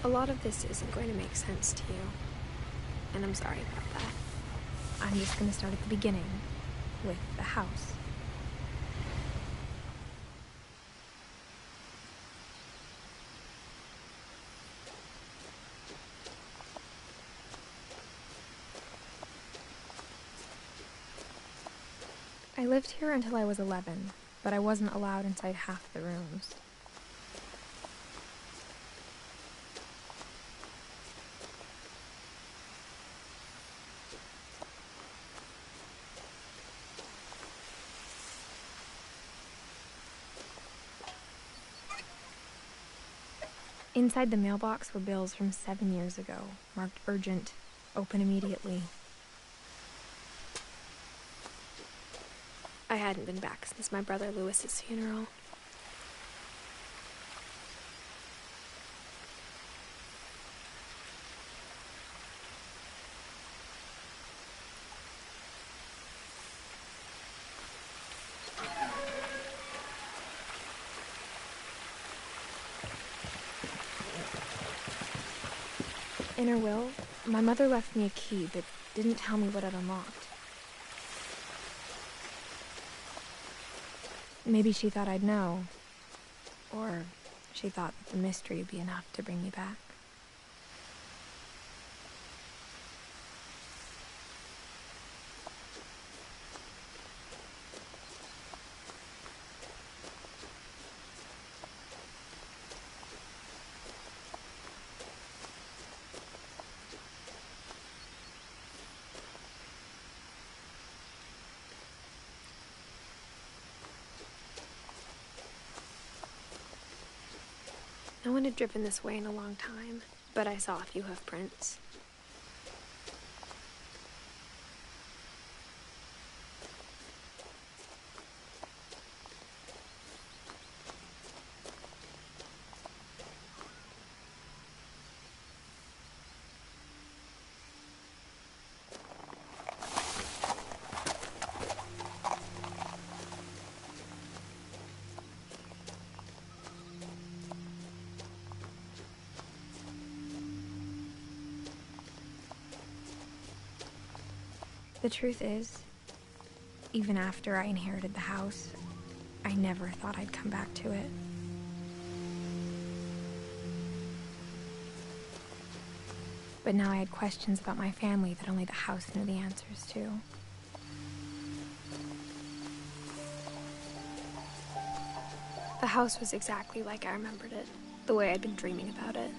A lot of this isn't going to make sense to you, and I'm sorry about that. I'm just going to start at the beginning, with the house. I lived here until I was 11, but I wasn't allowed inside half the rooms. Inside the mailbox were bills from 7 years ago, marked urgent, open immediately. I hadn't been back since my brother Lewis's funeral. In her will, my mother left me a key but didn't tell me what it unlocked. Maybe she thought I'd know, or she thought that the mystery would be enough to bring me back. No one had driven this way in a long time, but I saw a few hoof prints. The truth is, even after I inherited the house, I never thought I'd come back to it. But now I had questions about my family that only the house knew the answers to. The house was exactly like I remembered it, the way I'd been dreaming about it.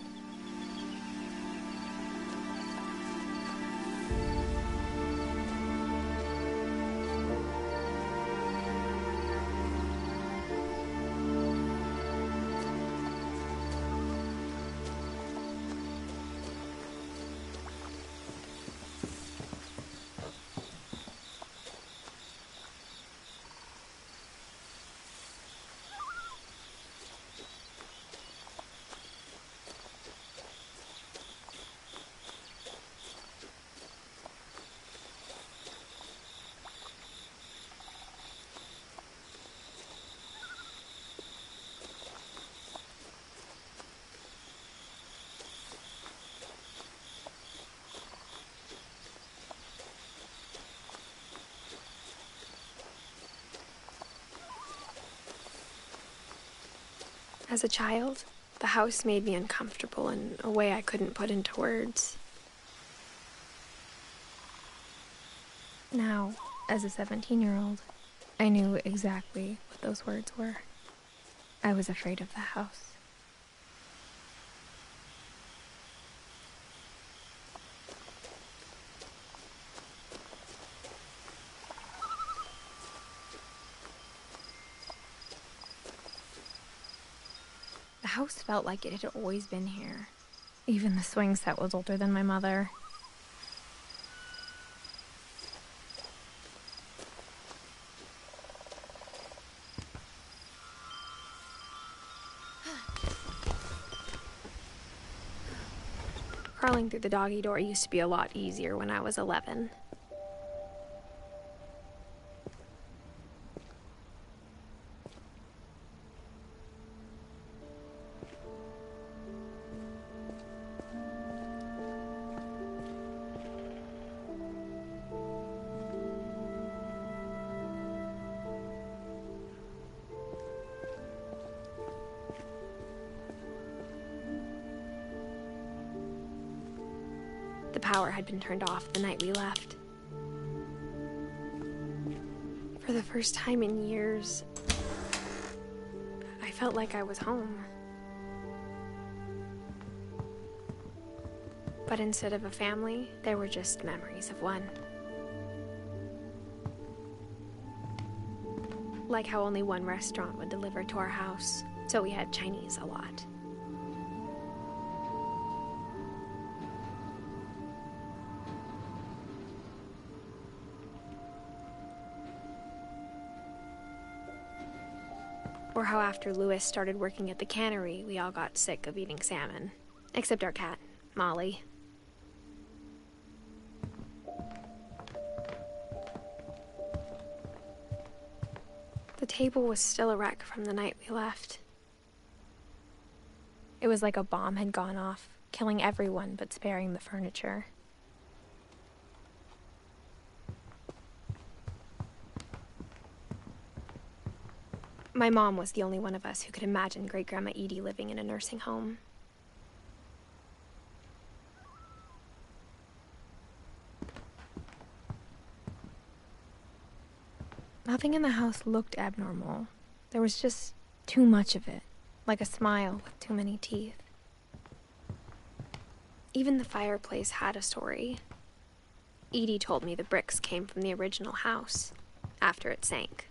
As a child, the house made me uncomfortable in a way I couldn't put into words. Now, as a 17-year-old, I knew exactly what those words were. I was afraid of the house. The house felt like it had always been here. Even the swing set was older than my mother. Crawling through the doggy door used to be a lot easier when I was 11. power had been turned off the night we left. For the first time in years, I felt like I was home. But instead of a family, there were just memories of one. Like how only one restaurant would deliver to our house, so we had Chinese a lot. Or how after Louis started working at the cannery, we all got sick of eating salmon. Except our cat, Molly. The table was still a wreck from the night we left. It was like a bomb had gone off, killing everyone but sparing the furniture. My mom was the only one of us who could imagine Great-Grandma Edie living in a nursing home. Nothing in the house looked abnormal. There was just too much of it, like a smile with too many teeth. Even the fireplace had a story. Edie told me the bricks came from the original house, after it sank.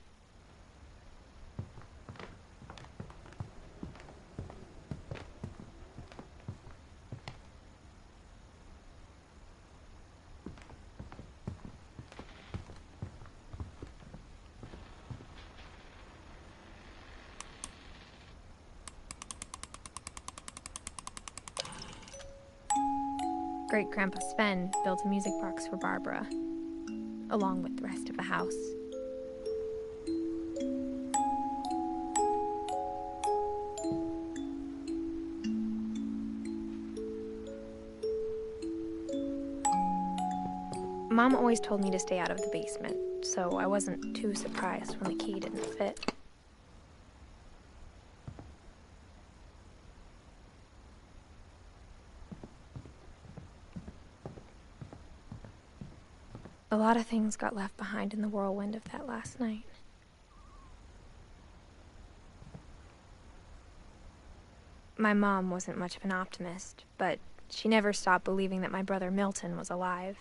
Great-Grandpa Sven built a music box for Barbara, along with the rest of the house. Mom always told me to stay out of the basement, so I wasn't too surprised when the key didn't fit. A lot of things got left behind in the whirlwind of that last night. My mom wasn't much of an optimist, but she never stopped believing that my brother Milton was alive.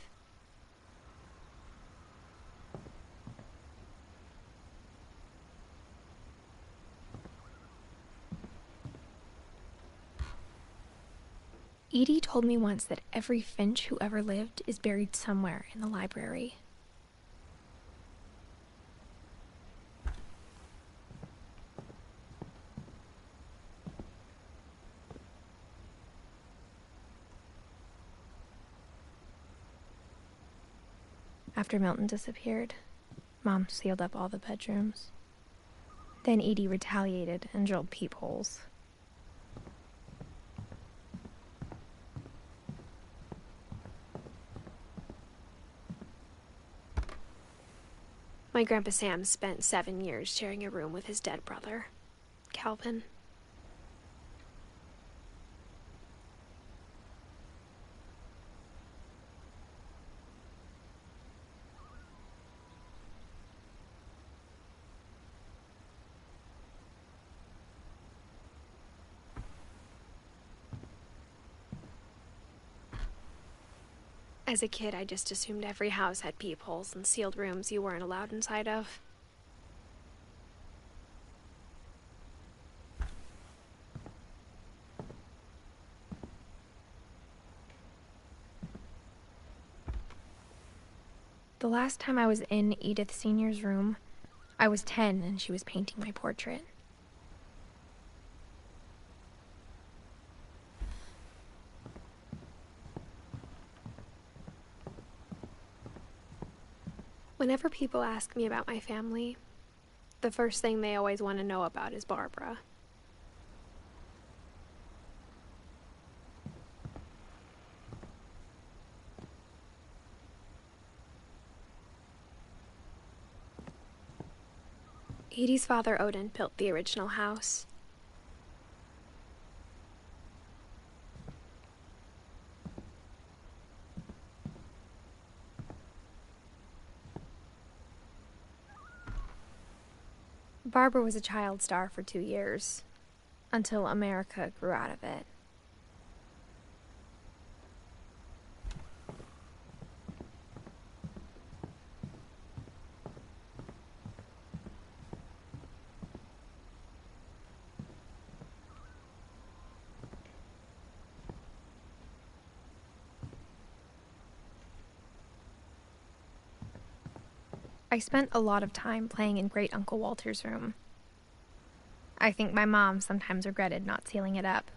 Edie told me once that every Finch who ever lived is buried somewhere in the library. After Milton disappeared, Mom sealed up all the bedrooms. Then Edie retaliated and drilled peepholes. My Grandpa Sam spent 7 years sharing a room with his dead brother, Calvin. As a kid, I just assumed every house had peepholes and sealed rooms you weren't allowed inside of. The last time I was in Edith Sr.'s room, I was 10 and she was painting my portrait. Whenever people ask me about my family, the first thing they always want to know about is Barbara. Edie's father, Odin, built the original house. Barbara was a child star for 2 years, until America grew out of it. I spent a lot of time playing in Great Uncle Walter's room. I think my mom sometimes regretted not sealing it up.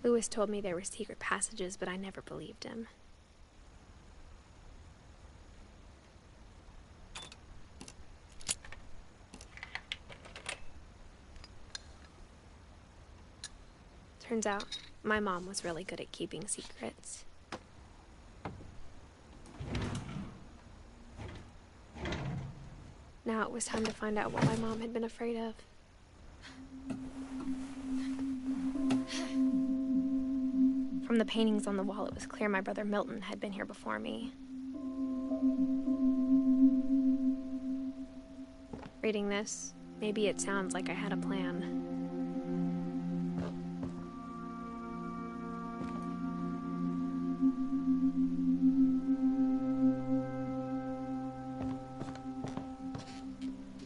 Louis told me there were secret passages, but I never believed him. Turns out, my mom was really good at keeping secrets. Now it was time to find out what my mom had been afraid of. From the paintings on the wall, it was clear my brother Milton had been here before me. Reading this, maybe it sounds like I had a plan.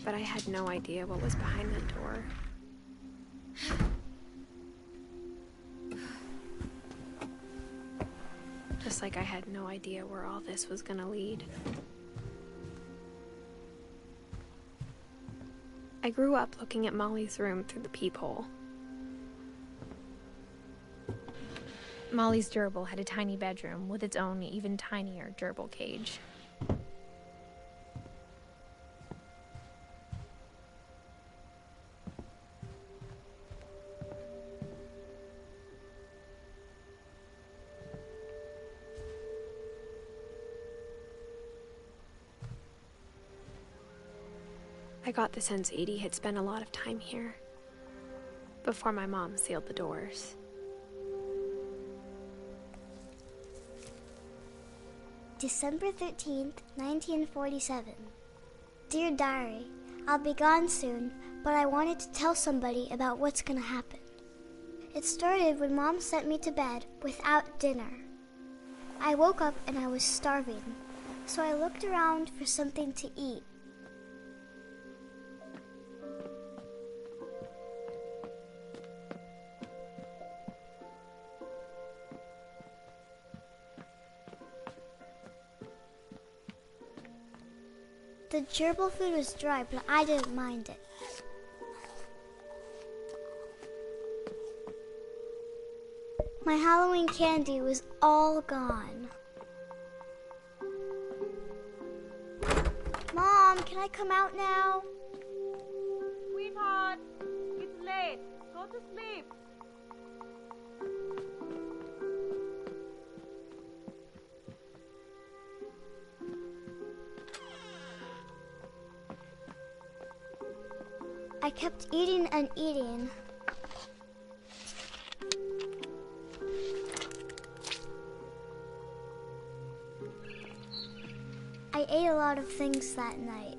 But I had no idea what was behind that door. Just like I had no idea where all this was gonna lead. I grew up looking at Molly's room through the peephole. Molly's gerbil had a tiny bedroom with its own even tinier gerbil cage. I got the sense Edie had spent a lot of time here, before my mom sealed the doors. December 13th, 1947. Dear Diary, I'll be gone soon, but I wanted to tell somebody about what's gonna happen. It started when Mom sent me to bed without dinner. I woke up and I was starving, so I looked around for something to eat. The gerbil food was dry, but I didn't mind it. My Halloween candy was all gone. Mom, can I come out now? Sweetheart, it's late. Go to sleep. I kept eating and eating. I ate a lot of things that night.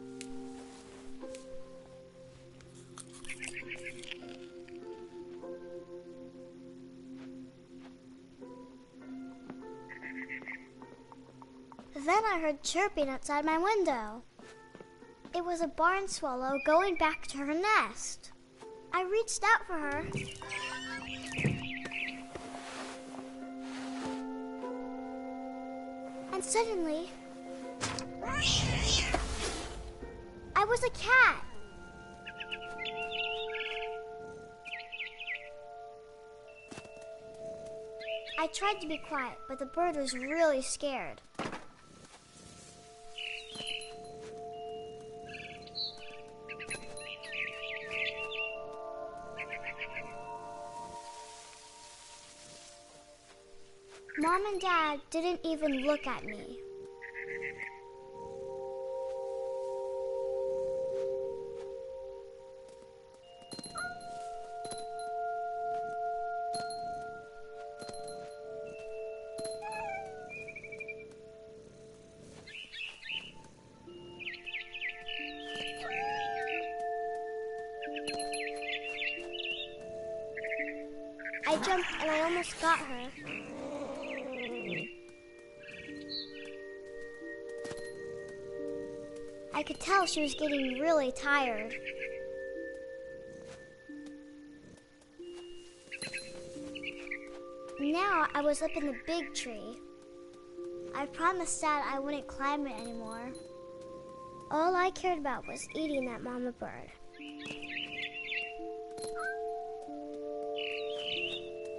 Then I heard chirping outside my window. It was a barn swallow going back to her nest. I reached out for her. And suddenly, I was a cat. I tried to be quiet, but the bird was really scared. Mom and Dad didn't even look at me. jumped and I almost got her. I could tell she was getting really tired. Now I was up in the big tree. I promised Dad I wouldn't climb it anymore. All I cared about was eating that mama bird.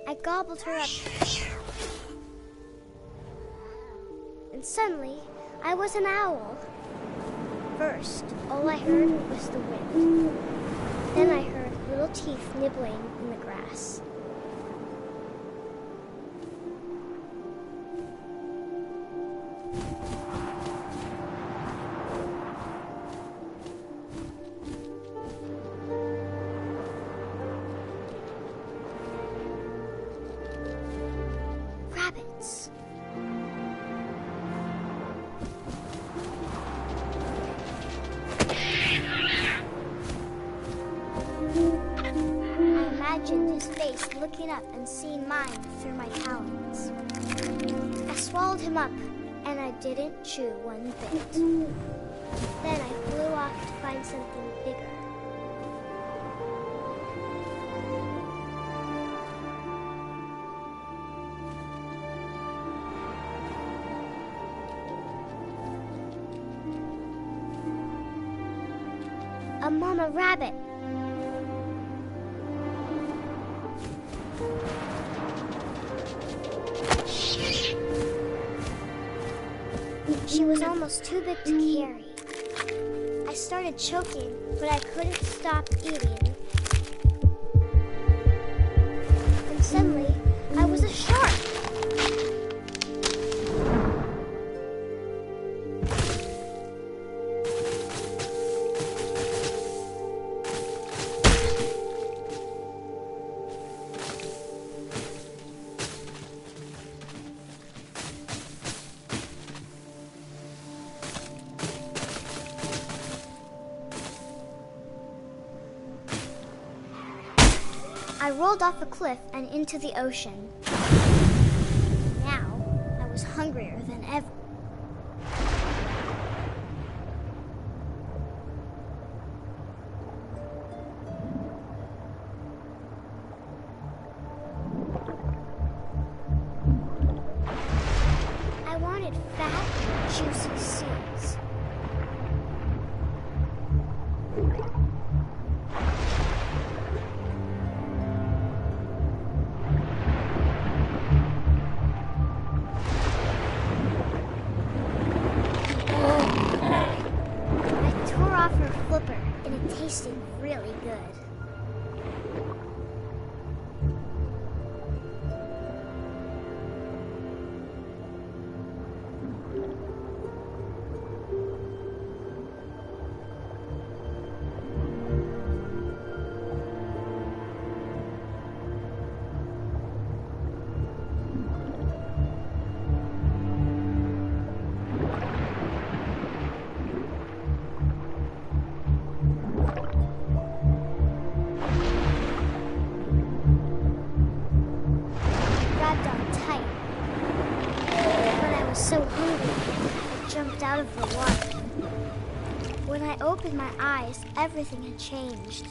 I gobbled her up. And suddenly, I was an owl. First, all I heard was the wind. Then I heard little teeth nibbling in the grass. Rabbits. I imagined his face looking up and seeing mine through my talons. I swallowed him up, and I didn't chew one bit. Then I flew off to find something bigger. A mama rabbit. She was almost too big to carry. I started choking, but I couldn't stop eating. And suddenly, I was a shark. I rolled off a cliff and into the ocean. Now, I was hungrier than ever. I wanted fat, juicy seeds. And it tasted really good. So hungry, I jumped out of the water. When I opened my eyes, everything had changed.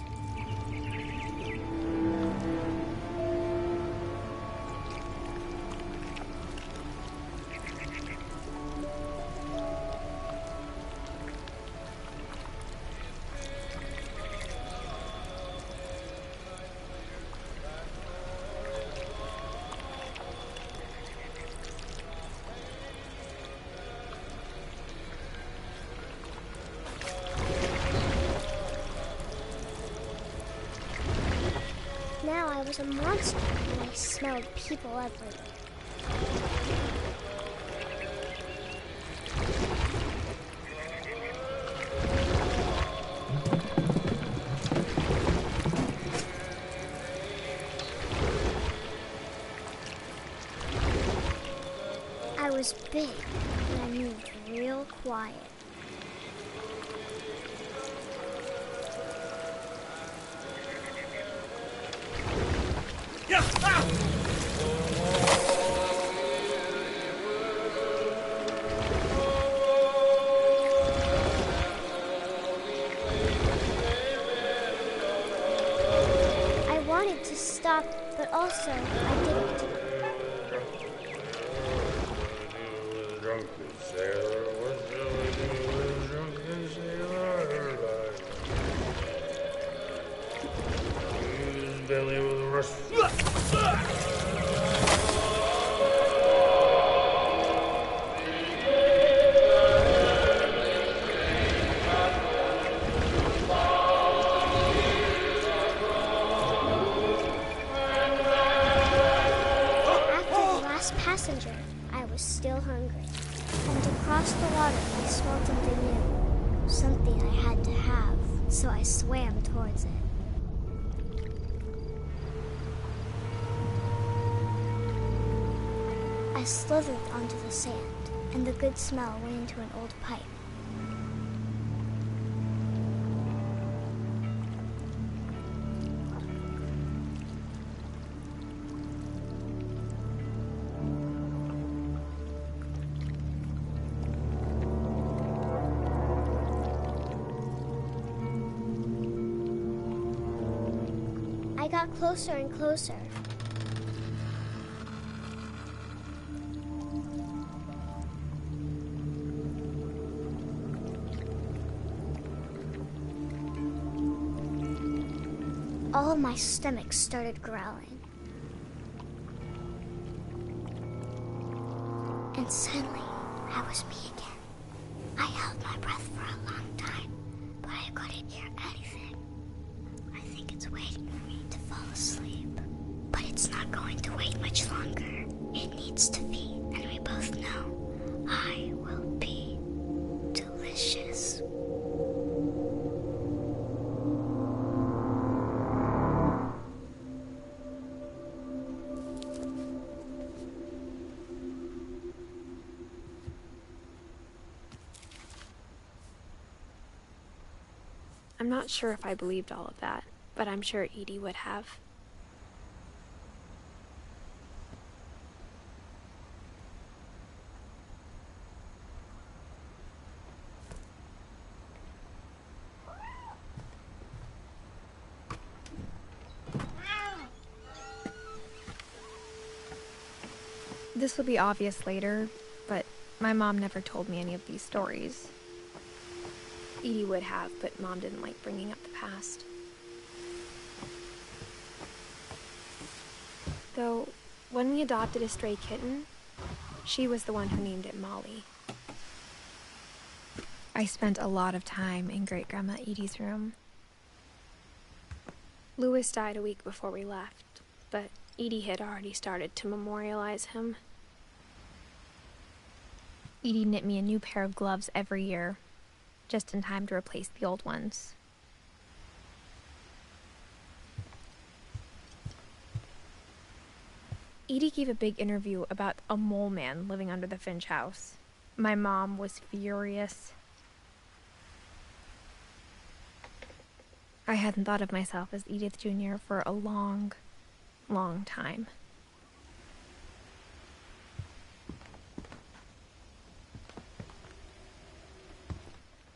Now I was a monster and I smelled people everywhere. I was big and I moved real quiet. Yeah! Ah! stop, but also I didn't. Passenger, I was still hungry, and to cross the water I smelled something new, something I had to have, so I swam towards it. I slithered onto the sand, and the good smell went into an old pipe. I got closer and closer. All of my stomach started growling. And suddenly, I was me again. I held my breath for a long time, but I couldn't hear anything. I think it's waiting for me to fall asleep. But it's not going to wait much longer. It needs to be, and we both know I will be delicious. I'm not sure if I believed all of that, but I'm sure Edie would have. This will be obvious later, but my mom never told me any of these stories. Edie would have, but Mom didn't like bringing up the past. Though, when we adopted a stray kitten, she was the one who named it Molly. I spent a lot of time in Great-Grandma Edie's room. Louis died a week before we left, but Edie had already started to memorialize him. Edie knit me a new pair of gloves every year, just in time to replace the old ones. Edie gave a big interview about a mole man living under the Finch house. My mom was furious. I hadn't thought of myself as Edith Jr. for a long, long time.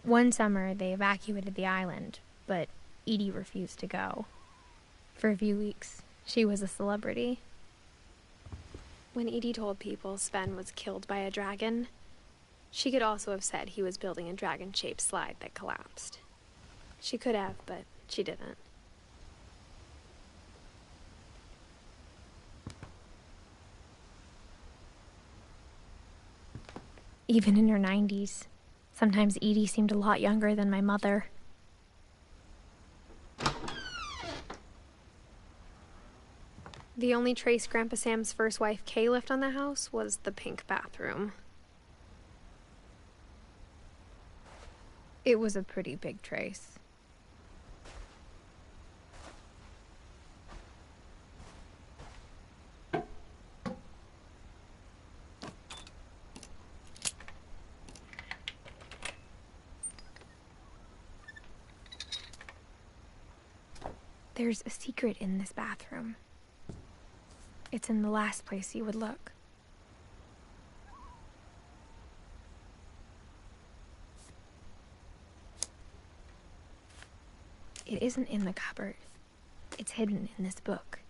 One summer, they evacuated the island, but Edie refused to go. For a few weeks, she was a celebrity. When Edie told people Sven was killed by a dragon, she could also have said he was building a dragon-shaped slide that collapsed. She could have, but she didn't. Even in her 90s, sometimes Edie seemed a lot younger than my mother. The only trace Grandpa Sam's first wife, Kay, left on the house was the pink bathroom. It was a pretty big trace. There's a secret in this bathroom. It's in the last place you would look. It isn't in the cupboard. It's hidden in this book.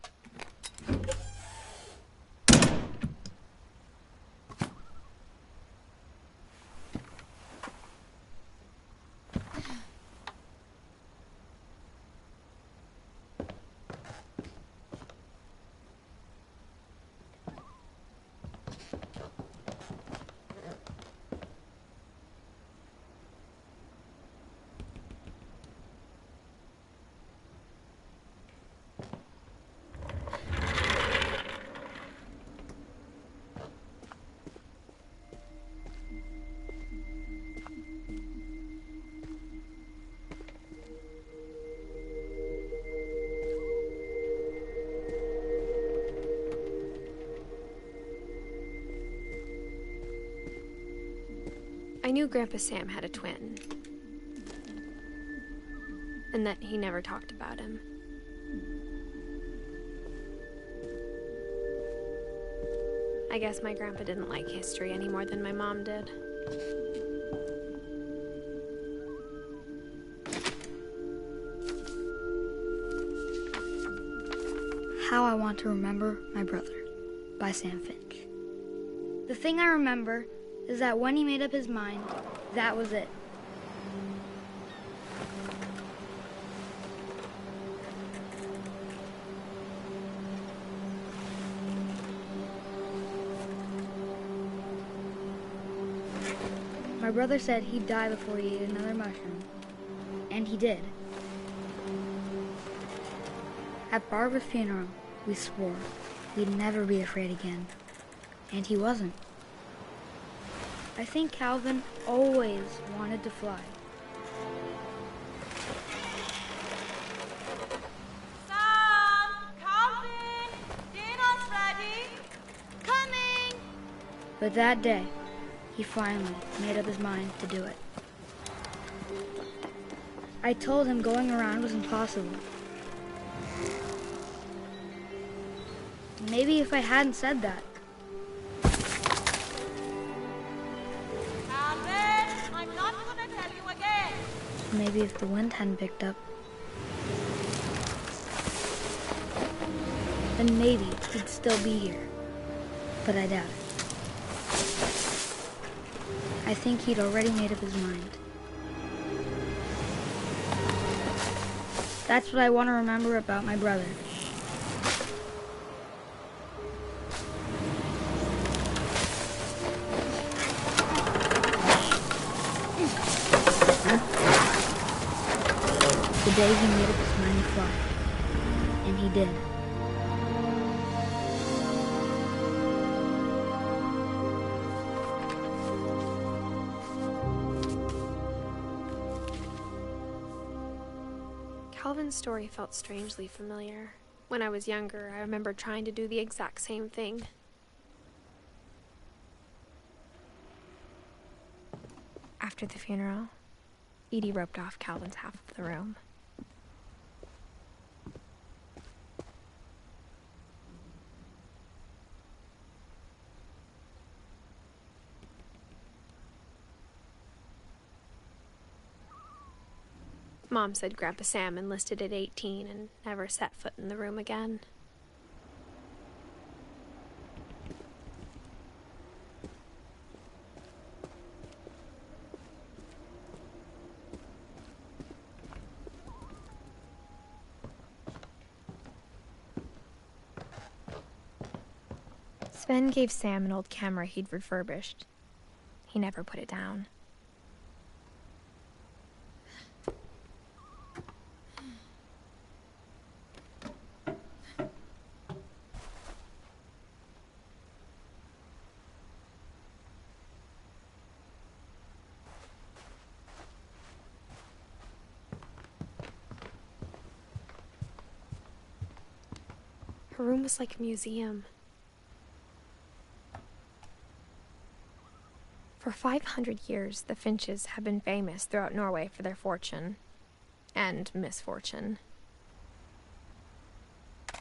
I knew Grandpa Sam had a twin, and that he never talked about him. I guess my grandpa didn't like history any more than my mom did. How I Want to Remember My Brother by Sam Finch. The thing I remember is that when he made up his mind, that was it. My brother said he'd die before he ate another mushroom. And he did. At Barbara's funeral, we swore we'd never be afraid again. And he wasn't. I think Calvin always wanted to fly. Sam! Calvin! Dinner's ready! Coming! But that day, he finally made up his mind to do it. I told him going around was impossible. Maybe if I hadn't said that, Calvin, I'm not gonna tell you again. maybe if the wind hadn't picked up, then maybe he'd still be here. But I doubt it. I think he'd already made up his mind. That's what I want to remember about my brother. The day he made up his mind to fly. And he did. Calvin's story felt strangely familiar. When I was younger, I remember trying to do the exact same thing. After the funeral, Edie roped off Calvin's half of the room. Mom said Grandpa Sam enlisted at 18 and never set foot in the room again. Sven gave Sam an old camera he'd refurbished. He never put it down. Her room was like a museum. For 500 years, the Finches have been famous throughout Norway for their fortune and misfortune.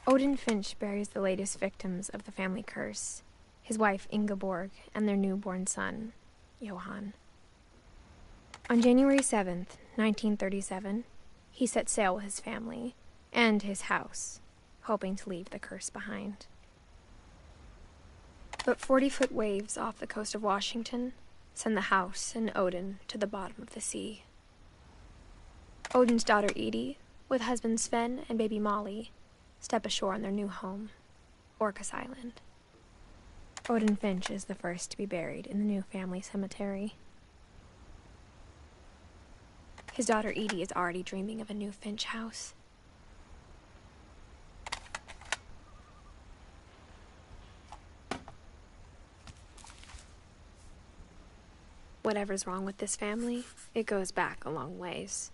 Odin Finch buries the latest victims of the family curse, his wife Ingeborg and their newborn son, Johan. On January 7th, 1937, he set sail with his family and his house, hoping to leave the curse behind. But 40-foot waves off the coast of Washington send the house and Odin to the bottom of the sea. Odin's daughter Edie, with husband Sven and baby Molly, step ashore on their new home, Orcas Island. Odin Finch is the first to be buried in the new family cemetery. His daughter Edie is already dreaming of a new Finch house. Whatever's wrong with this family, it goes back a long ways.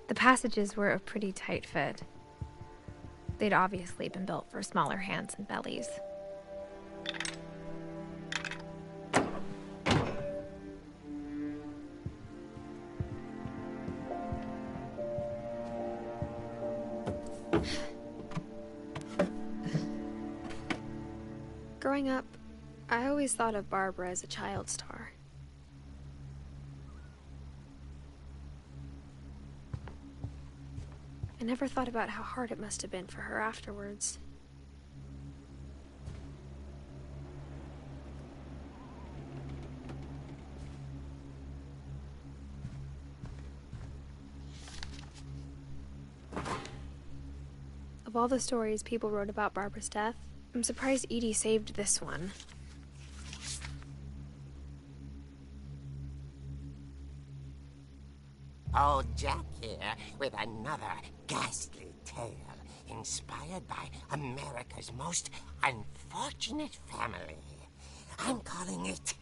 The passages were a pretty tight fit. They'd obviously been built for smaller hands and bellies. Growing up, I always thought of Barbara as a child star. I never thought about how hard it must have been for her afterwards. Of all the stories people wrote about Barbara's death, I'm surprised Edie saved this one. Old Jack here with another ghastly tale inspired by America's most unfortunate family. I'm calling it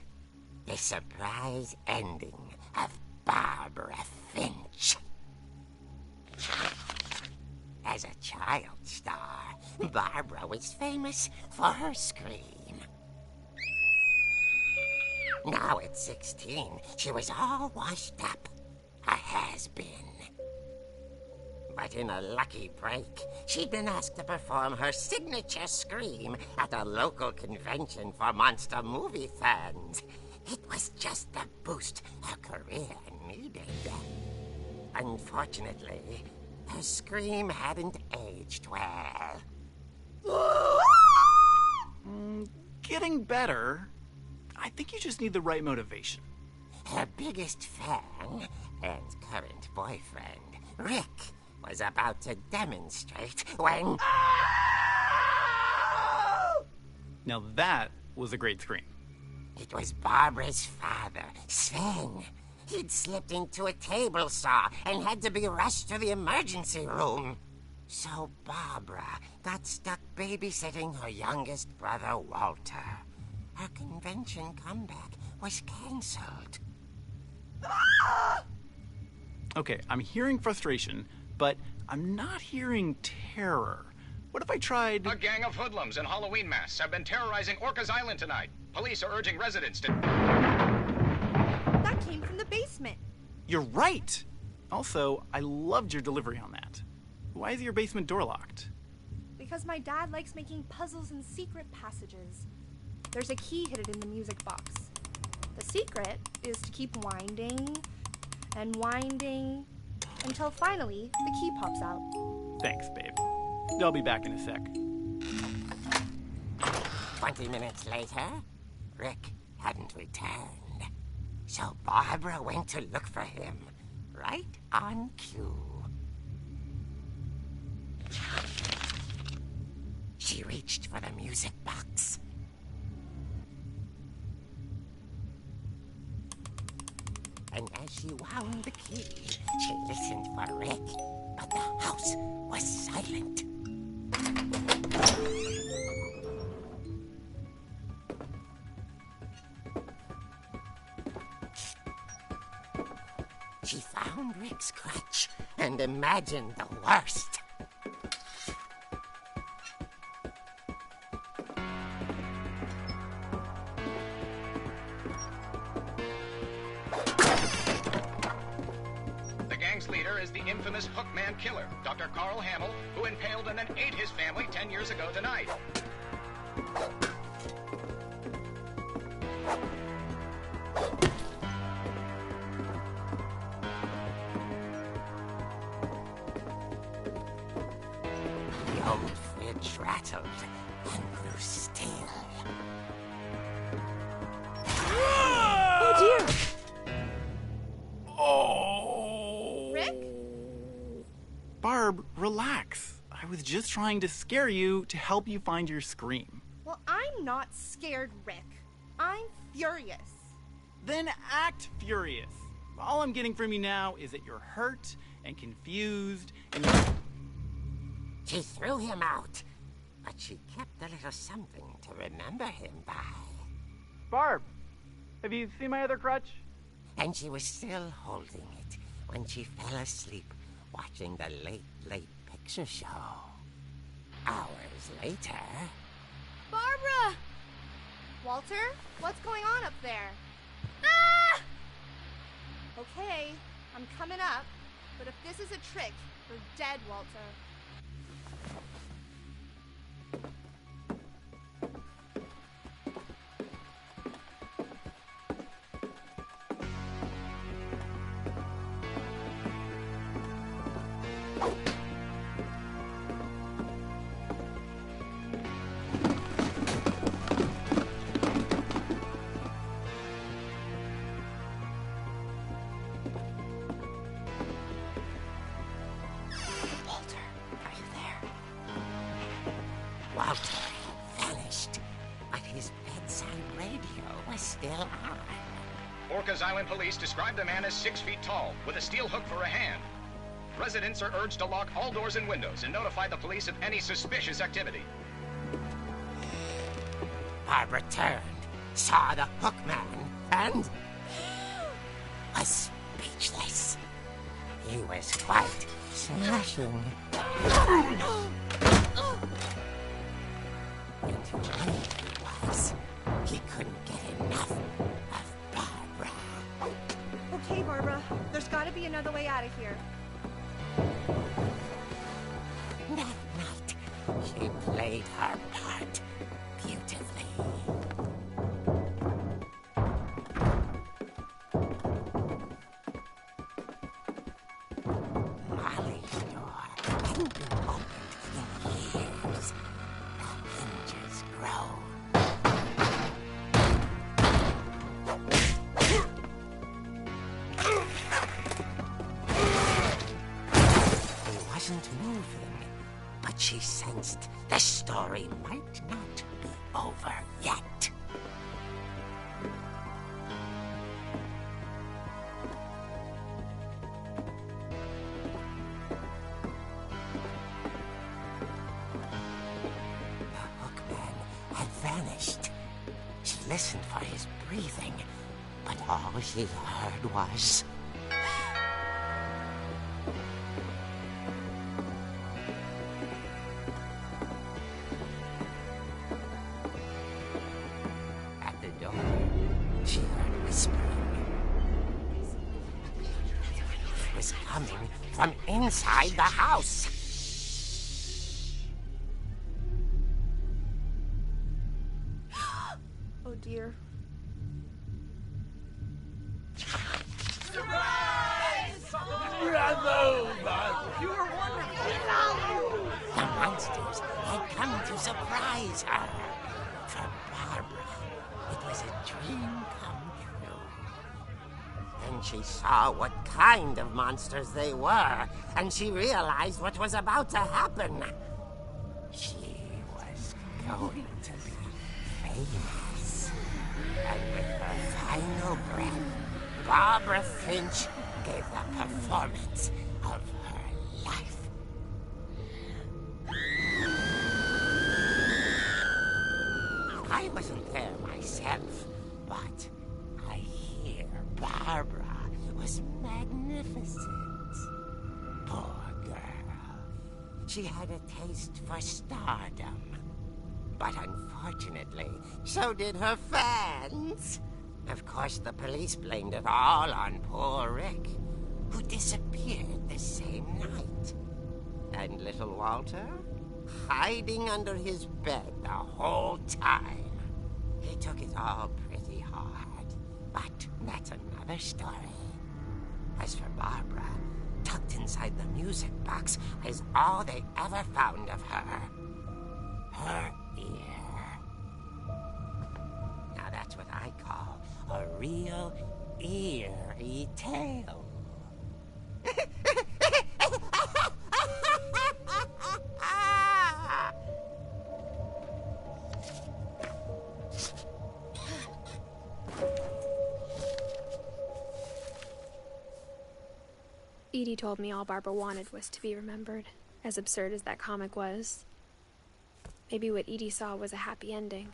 The Surprise Ending of Barbara Finch. As a child star, Barbara was famous for her scream. Now at 16, she was all washed up. A has-been. But in a lucky break, she'd been asked to perform her signature scream at a local convention for monster movie fans. It was just the boost her career needed. Unfortunately, her scream hadn't aged well. Getting better. I think you just need the right motivation. Her biggest fan and current boyfriend, Rick, was about to demonstrate when... Now that was a great scream. It was Barbara's father, Sven. He'd slipped into a table saw and had to be rushed to the emergency room. So Barbara got stuck babysitting her youngest brother, Walter. Her convention comeback was cancelled. Okay, I'm hearing frustration, but I'm not hearing terror. What if I tried... A gang of hoodlums in Halloween masks have been terrorizing Orcas Island tonight. Police are urging residents to... That came from the basement. You're right! Also, I loved your delivery on that. Why is your basement door locked? Because my dad likes making puzzles and secret passages. There's a key hidden in the music box. The secret is to keep winding and winding until finally the key pops out. Thanks, babe. I'll be back in a sec. 20 minutes later, Rick hadn't returned. So Barbara went to look for him, right on cue. She reached for the music box. And as she wound the key, she listened for Rick, but the house was silent. She found Rick's crutch and imagined the worst. The gang's leader is the infamous Hookman killer, Dr. Carl Hamill, who impaled and then ate his family 10 years ago tonight. The old fridge rattled and grew still. Oh dear! Oh! Rick? Barb, relax. I was just trying to scare you to help you find your scream. Well, I'm not scared, Rick. I'm furious. Then act furious. All I'm getting from you now is that you're hurt and confused and She threw him out, but she kept a little something to remember him by. Barb, have you seen my other crutch? And she was still holding it when she fell asleep watching the late picture show. Hours later... Barbara! Walter, what's going on up there? Ah! Okay, I'm coming up, but if this is a trick, you're dead, Walter. Walter had vanished, but his bedside radio was still on. Orcas Island police describe the man as 6 feet tall, with a steel hook for a hand. Residents are urged to lock all doors and windows and notify the police of any suspicious activity. Barbara turned, saw the hookman, and was speechless. He was quite smashing. And when he was, he couldn't get enough of Barbara. Okay, Barbara, there's gotta be another way out of here. That night, she played her part beautifully. Molly's door hadn't been opened in years. The hinges groaned. He wasn't moving, but she sensed the story might not be over yet. The hookman had vanished. She listened for his breathing, but all she heard was... from inside the house. Oh dear. The monsters had come to surprise her. For Barbara, it was a dream come true. Then she saw what kind of monsters they were, and she realized what was about to happen. She was going to be famous. And with her final breath, Barbara Finch gave the performance of her life. I wasn't there myself, but I hear Barbara was magnificent. Poor girl. She had a taste for stardom. But unfortunately, so did her fans. Of course, the police blamed it all on poor Rick, who disappeared the same night. And little Walter? Hiding under his bed the whole time. He took it all pretty hard, but that's another story. As for Barbara, tucked inside the music box is all they ever found of her. Her ear. Now that's what I call a real eerie tale. Edie told me all Barbara wanted was to be remembered, as absurd as that comic was. Maybe what Edie saw was a happy ending.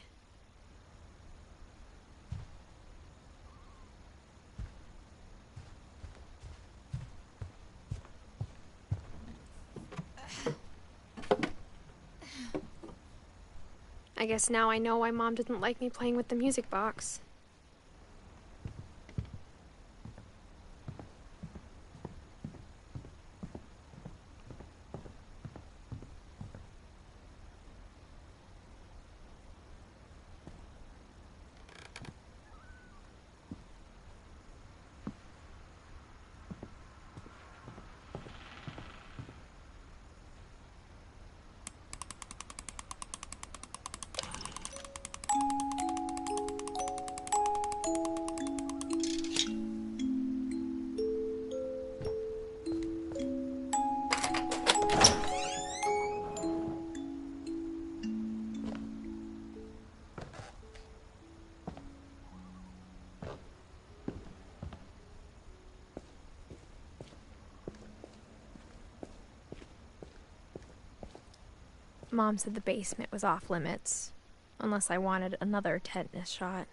I guess now I know why Mom didn't like me playing with the music box. Mom said the basement was off limits, unless I wanted another tetanus shot.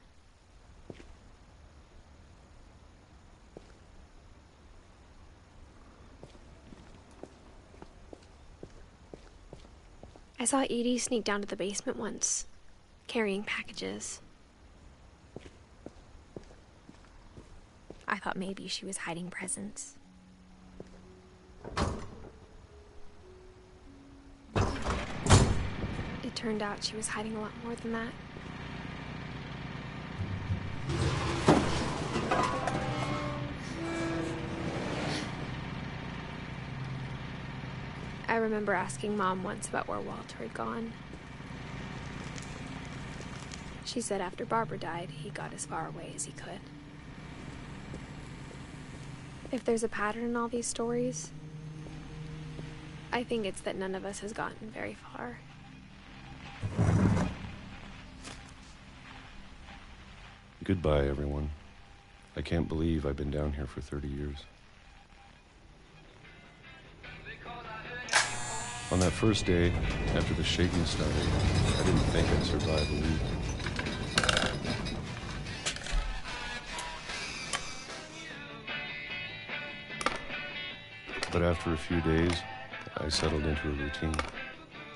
I saw Edie sneak down to the basement once, carrying packages. I thought maybe she was hiding presents. It turned out she was hiding a lot more than that. I remember asking Mom once about where Walter had gone. She said after Barbara died, he got as far away as he could. If there's a pattern in all these stories, I think it's that none of us has gotten very far. Goodbye, everyone. I can't believe I've been down here for 30 years. On that first day, after the shaking started, I didn't think I'd survive a week. But after a few days, I settled into a routine.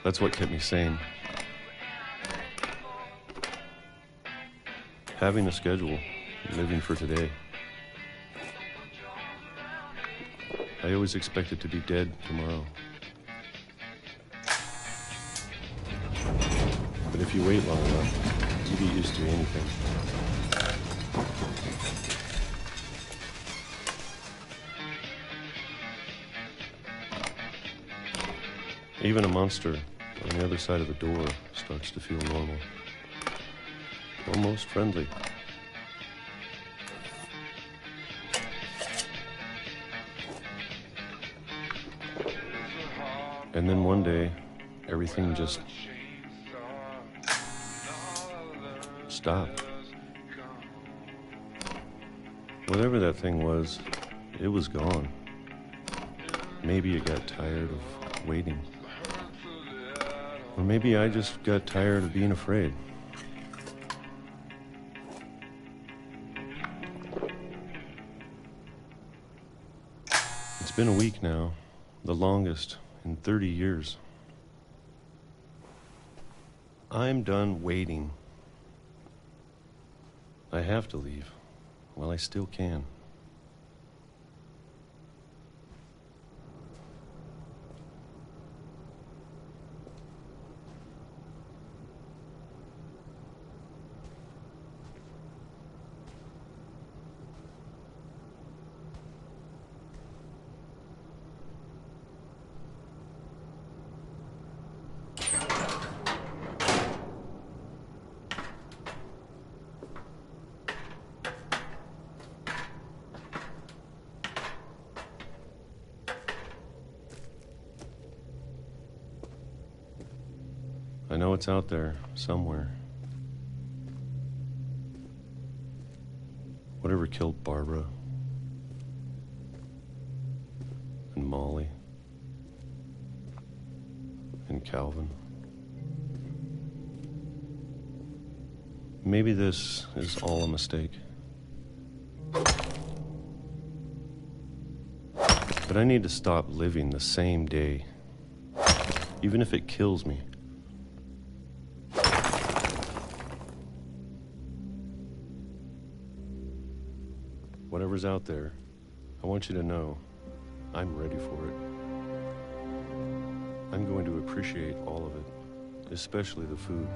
That's what kept me sane. Having a schedule, living for today. I always expected to be dead tomorrow. But if you wait long enough, you get used to anything. Even a monster on the other side of the door starts to feel normal. Almost friendly. And then one day, everything just stopped. Whatever that thing was, it was gone. Maybe it got tired of waiting. Or maybe I just got tired of being afraid. It's been a week now, the longest in 30 years. I'm done waiting. I have to leave while I still can. I know it's out there, somewhere. Whatever killed Barbara and Molly and Calvin. Maybe this is all a mistake. But I need to stop living the same day, even if it kills me. Whatever's out there, I want you to know I'm ready for it. I'm going to appreciate all of it, especially the food.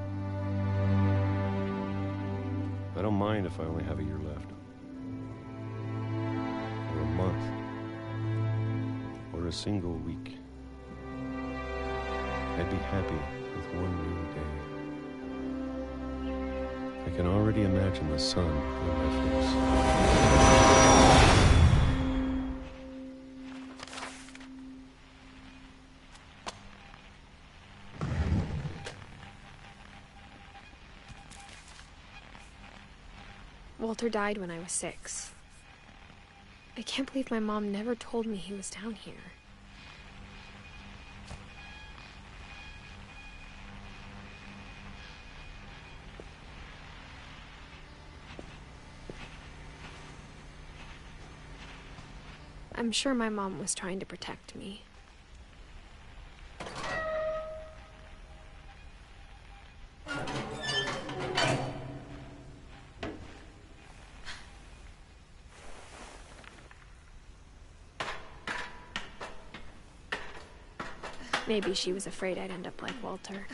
I don't mind if I only have a year left, or a month, or a single week. I'd be happy with one new day. I can already imagine the sun on my face. Walter died when I was 6. I can't believe my mom never told me he was down here. I'm sure my mom was trying to protect me. Maybe she was afraid I'd end up like Walter.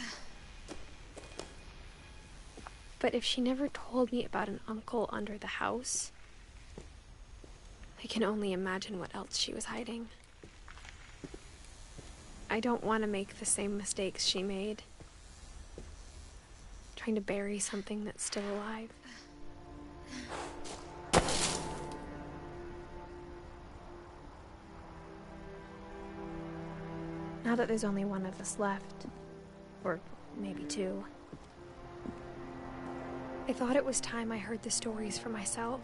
But if she never told me about an uncle under the house, I can only imagine what else she was hiding. I don't want to make the same mistakes she made, trying to bury something that's still alive. Now that there's only one of us left, or maybe 2, I thought it was time I heard the stories for myself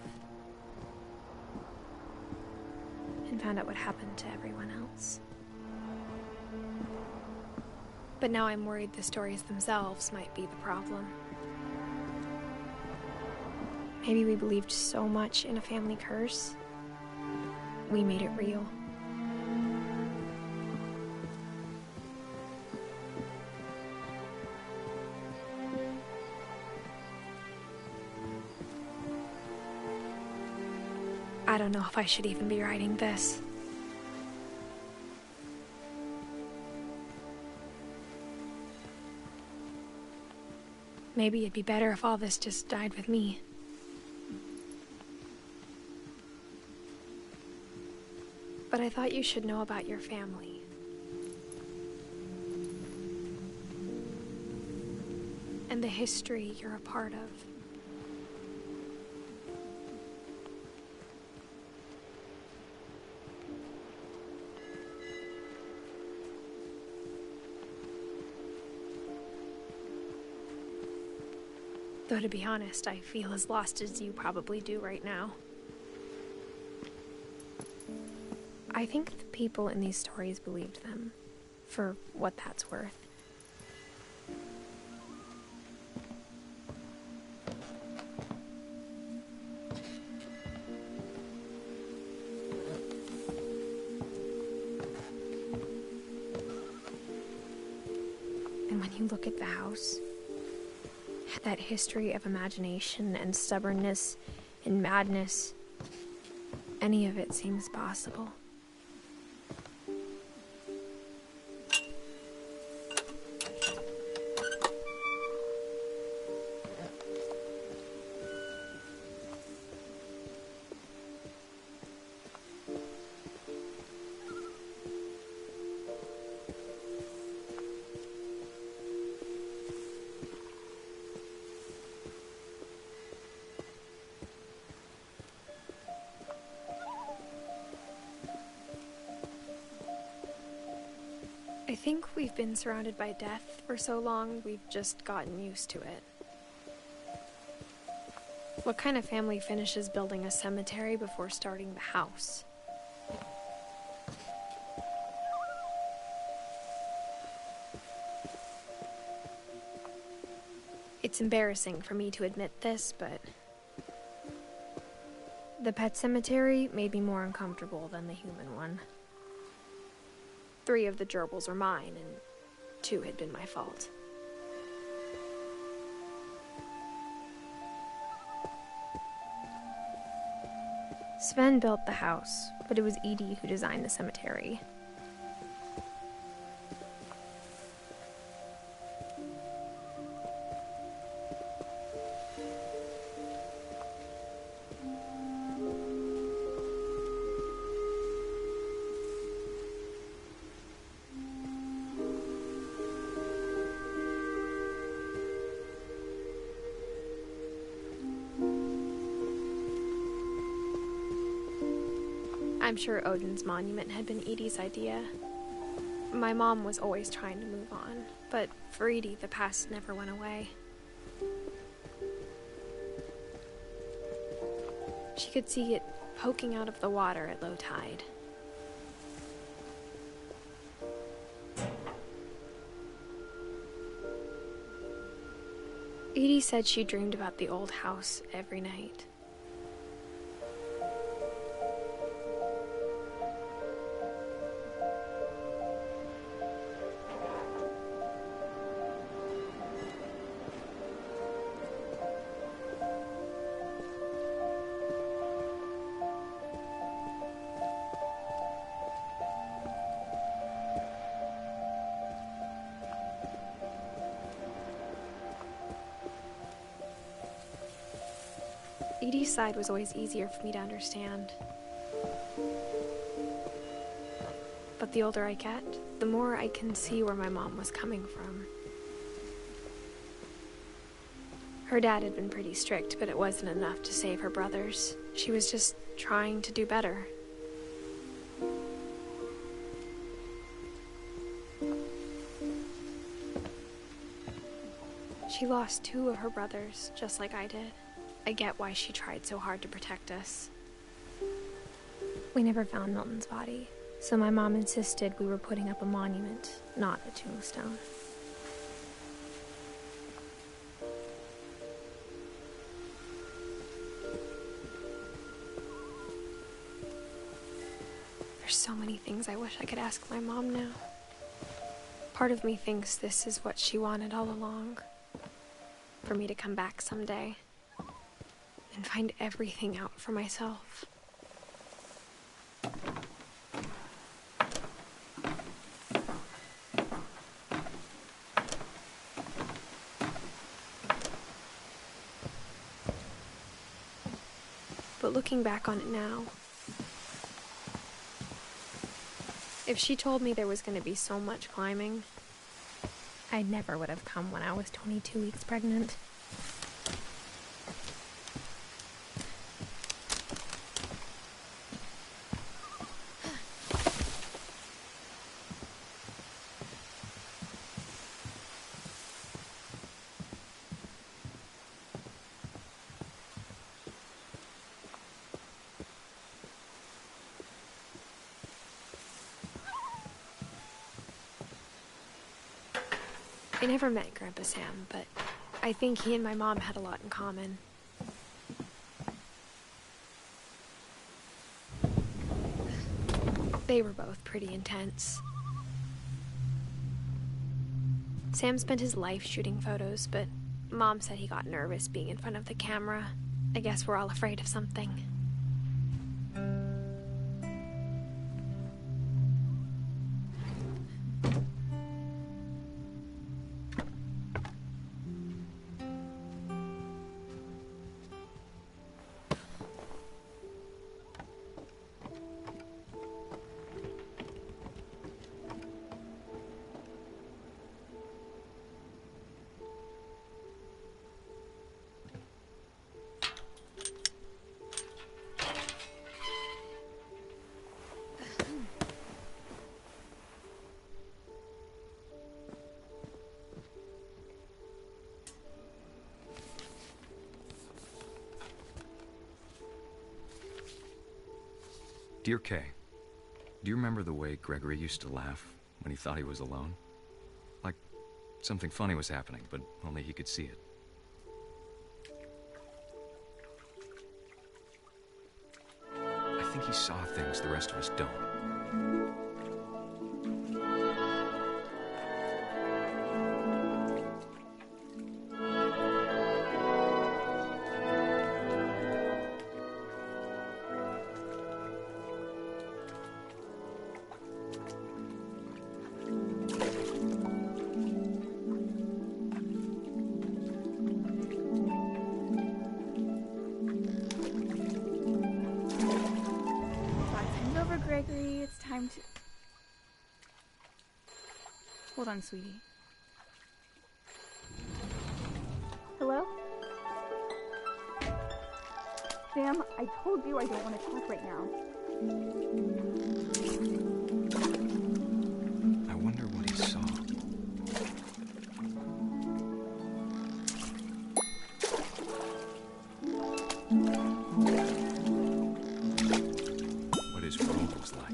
and found out what happened to everyone else. But now I'm worried the stories themselves might be the problem. Maybe we believed so much in a family curse, we made it real. I don't know if I should even be writing this. Maybe it'd be better if all this just died with me. But I thought you should know about your family. And the history you're a part of. Though to be honest, I feel as lost as you probably do right now. I think the people in these stories believed them, for what that's worth. And when you look at the house, that history of imagination and stubbornness and madness, any of it seems possible. I think we've been surrounded by death for so long, we've just gotten used to it. What kind of family finishes building a cemetery before starting the house? It's embarrassing for me to admit this, but the pet cemetery made me more uncomfortable than the human one. 3 of the gerbils are mine, and 2 had been my fault. Sven built the house, but it was Edie who designed the cemetery. I'm sure Odin's monument had been Edie's idea. My mom was always trying to move on, but for Edie, the past never went away. She could see it poking out of the water at low tide. Edie said she dreamed about the old house every night. Edie's side was always easier for me to understand. But the older I get, the more I can see where my mom was coming from. Her dad had been pretty strict, but it wasn't enough to save her brothers. She was just trying to do better. She lost 2 of her brothers, just like I did. I get why she tried so hard to protect us. We never found Milton's body, so my mom insisted we were putting up a monument, not a tombstone. There's so many things I wish I could ask my mom now. Part of me thinks this is what she wanted all along. For me to come back someday and find everything out for myself. But looking back on it now, if she told me there was going to be so much climbing, I never would have come when I was 22 weeks pregnant. I never met Grandpa Sam, but I think he and my mom had a lot in common. They were both pretty intense. Sam spent his life shooting photos, but Mom said he got nervous being in front of the camera. I guess we're all afraid of something. Dear Kay, do you remember the way Gregory used to laugh when he thought he was alone? Like something funny was happening, but only he could see it. I think he saw things the rest of us don't. Gregory, it's time to... Hold on, sweetie. Hello? Sam, I told you I don't want to talk right now. I wonder what he saw. What his robe was like.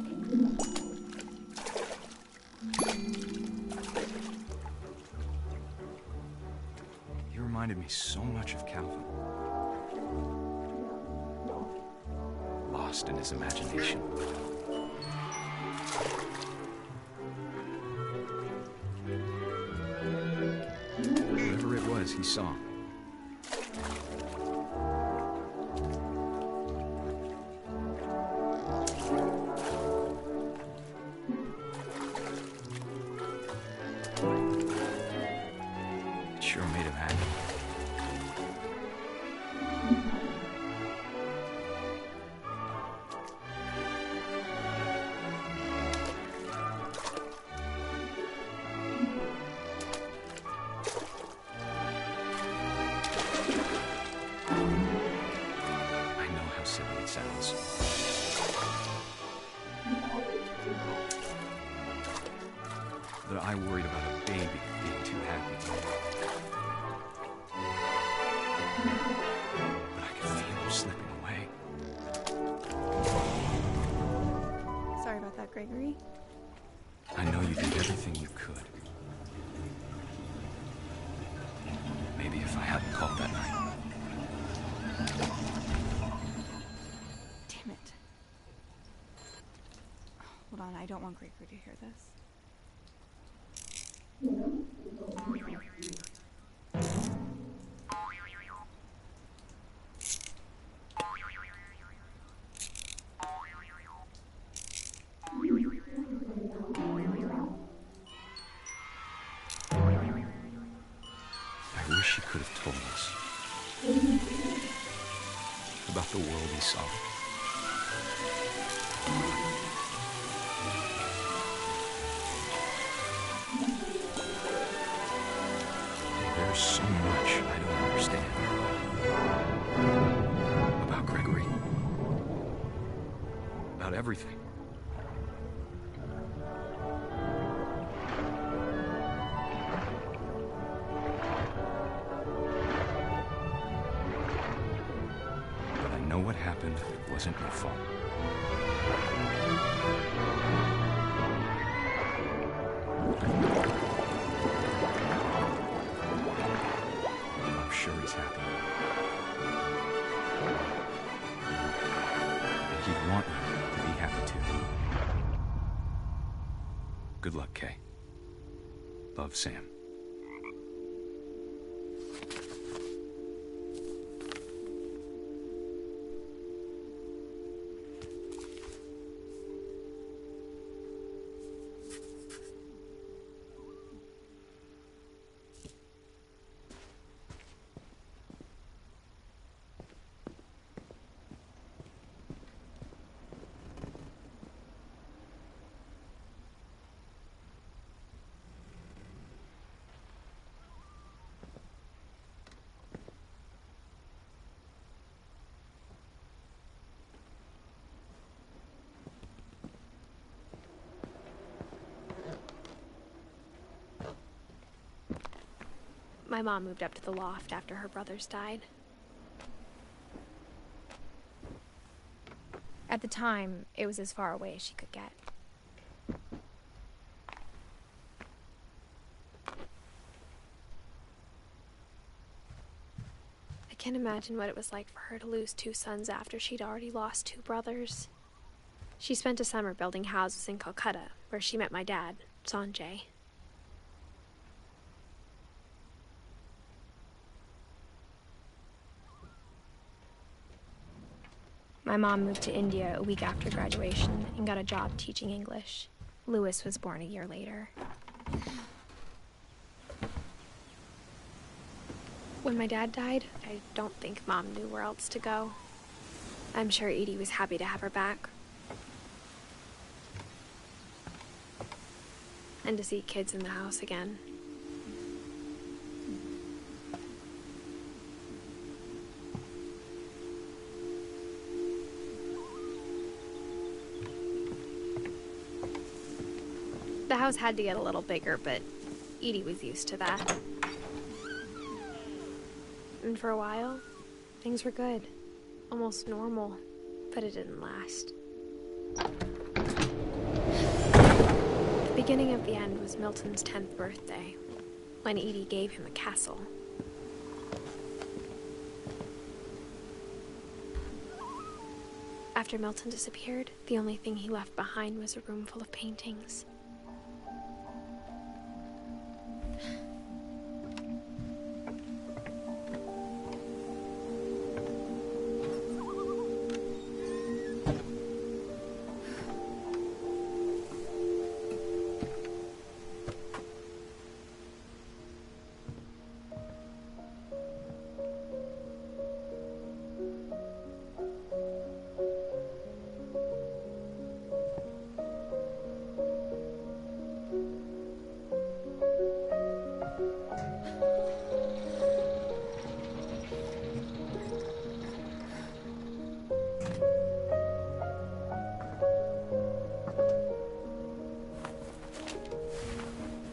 He reminded me so much of Calvin. Lost in his imagination. Whatever it was he saw. It sure made him happy. I know how silly it sounds. That I worried about a baby being too happy. But I could feel him slipping away. Sorry about that, Gregory. I know you did everything you could. Maybe if I hadn't called that night. Damn it. Hold on, I don't want Gregory to hear this. I wish he could have told us about the world he saw. There's so much I don't understand about Gregory. About everything. But I know what happened wasn't your fault. I'm sure he's happy. And he'd want you to be happy too. Good luck, Kay. Love, Sam. My mom moved up to the loft after her brothers died. At the time, it was as far away as she could get. I can't imagine what it was like for her to lose 2 sons after she'd already lost 2 brothers. She spent a summer building houses in Calcutta, where she met my dad, Sanjay. My mom moved to India a week after graduation and got a job teaching English. Louis was born a year later. When my dad died, I don't think Mom knew where else to go. I'm sure Edie was happy to have her back. And to see kids in the house again. The house had to get a little bigger, but Edie was used to that. And for a while, things were good. Almost normal, but it didn't last. The beginning of the end was Milton's 10th birthday, when Edie gave him a castle. After Milton disappeared, the only thing he left behind was a room full of paintings.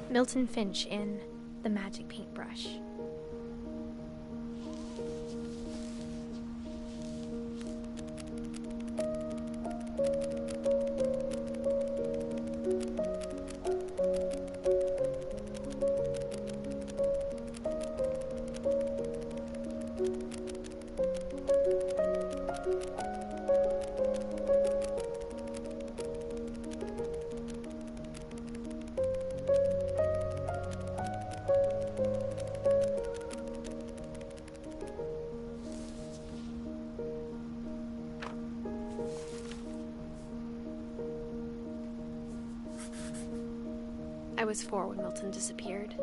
Milton Finch in The Magic Paintbrush. I was 4 when Milton disappeared.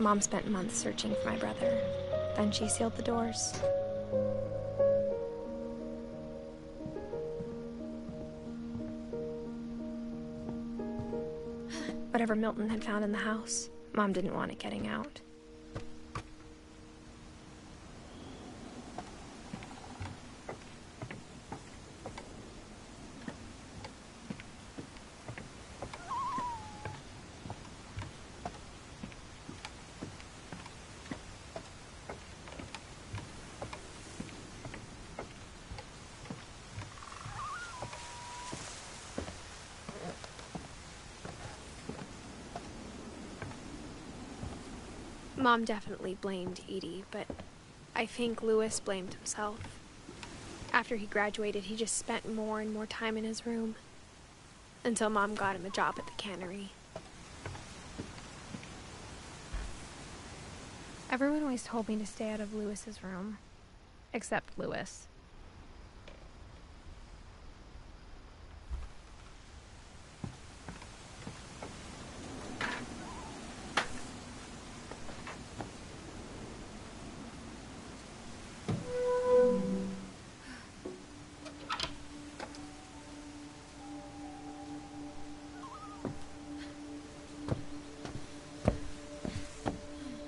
Mom spent months searching for my brother. Then she sealed the doors. Whatever Milton had found in the house, Mom didn't want it getting out. Mom definitely blamed Edie, but I think Louis blamed himself. After he graduated, he just spent more and more time in his room, until Mom got him a job at the cannery. Everyone always told me to stay out of Louis's room, except Louis.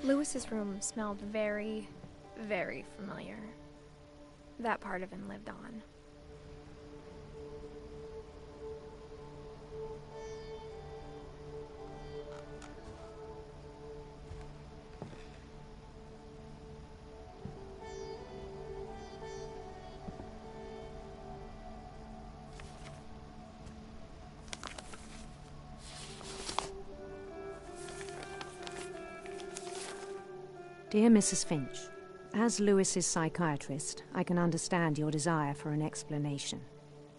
Louis's room smelled very, very familiar. That part of him lived on. Dear Mrs. Finch, as Lewis's psychiatrist, I can understand your desire for an explanation.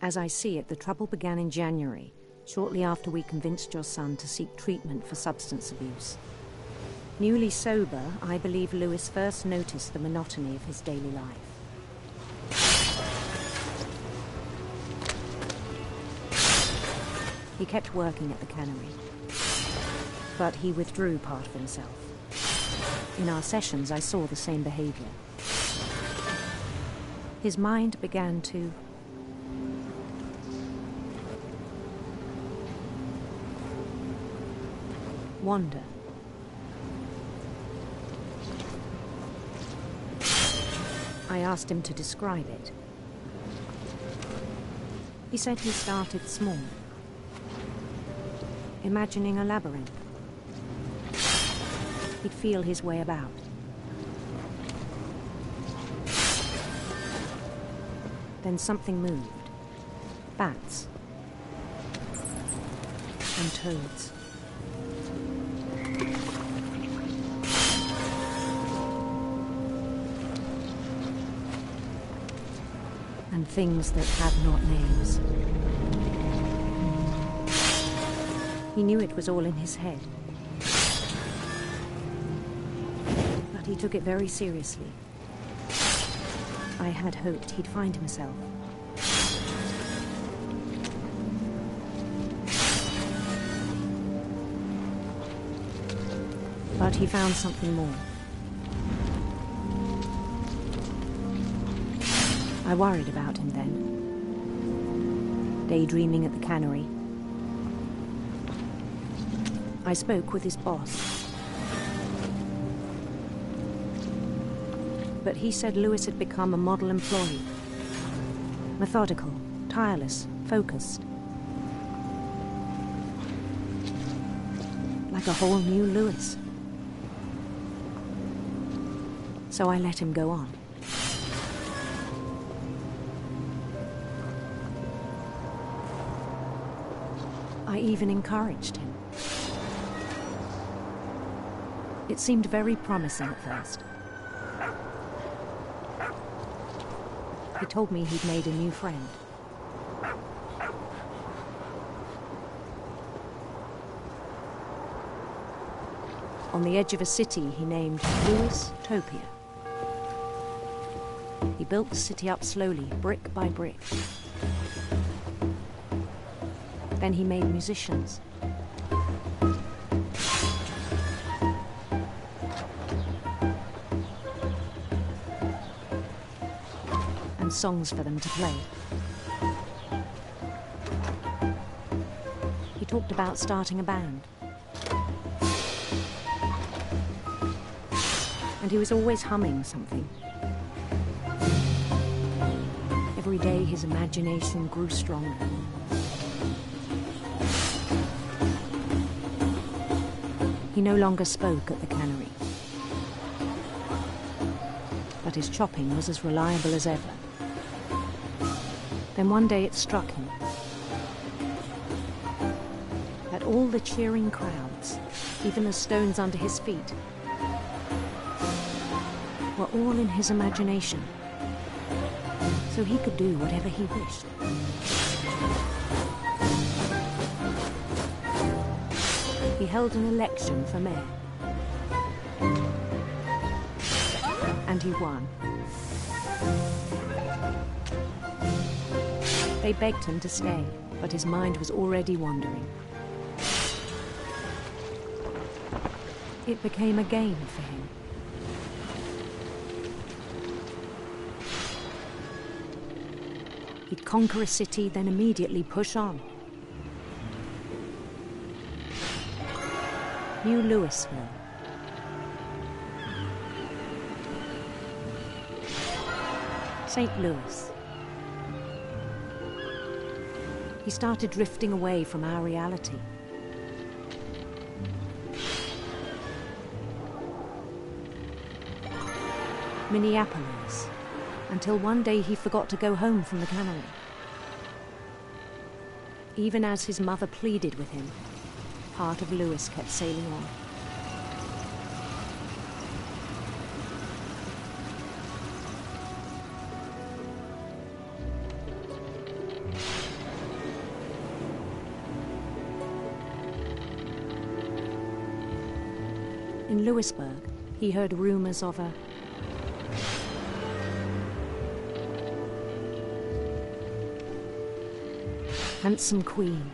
As I see it, the trouble began in January, shortly after we convinced your son to seek treatment for substance abuse. Newly sober, I believe Lewis first noticed the monotony of his daily life. He kept working at the cannery, but he withdrew part of himself. In our sessions, I saw the same behavior. His mind began to wander. I asked him to describe it. He said he started small, imagining a labyrinth. He'd feel his way about. Then something moved. Bats. And toads. And things that had not names. He knew it was all in his head. He took it very seriously. I had hoped he'd find himself. But he found something more. I worried about him then, daydreaming at the cannery. I spoke with his boss. But he said Lewis had become a model employee. Methodical, tireless, focused. Like a whole new Lewis. So I let him go on. I even encouraged him. It seemed very promising at first. He told me he'd made a new friend. On the edge of a city he named Lewis Topia. He built the city up slowly, brick by brick. Then he made musicians. and songs for them to play. He talked about starting a band. And he was always humming something. Every day his imagination grew stronger. He no longer spoke at the cannery. But his chopping was as reliable as ever. Then one day it struck him that all the cheering crowds, even the stones under his feet, were all in his imagination, so he could do whatever he wished. He held an election for mayor, and he won. They begged him to stay, but his mind was already wandering. It became a game for him. He'd conquer a city, then immediately push on. New Louisville. St. Louis. He started drifting away from our reality. Minneapolis, until one day he forgot to go home from the cannery. Even as his mother pleaded with him, part of Louis kept sailing on. In Louisburg, he heard rumors of a handsome queen.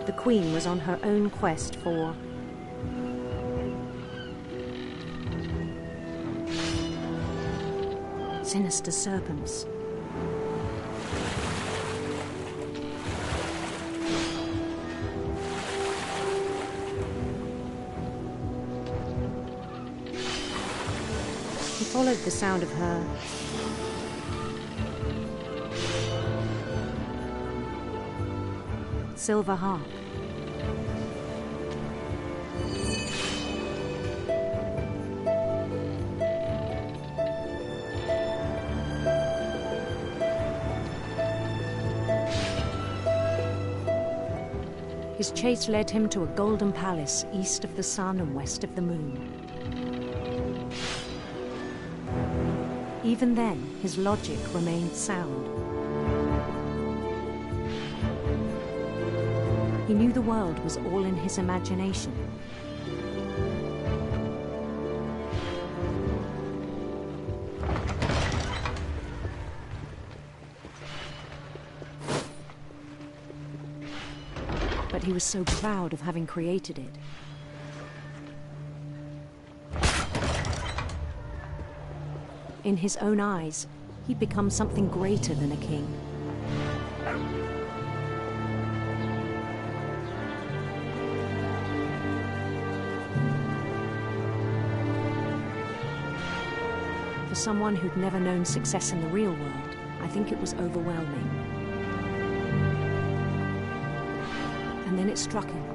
The queen was on her own quest for sinister serpents. He followed the sound of her silver harp. His chase led him to a golden palace east of the sun and west of the moon. Even then, his logic remained sound. He knew the world was all in his imagination. But he was so proud of having created it. In his own eyes, he'd become something greater than a king. For someone who'd never known success in the real world, I think it was overwhelming. And then it struck him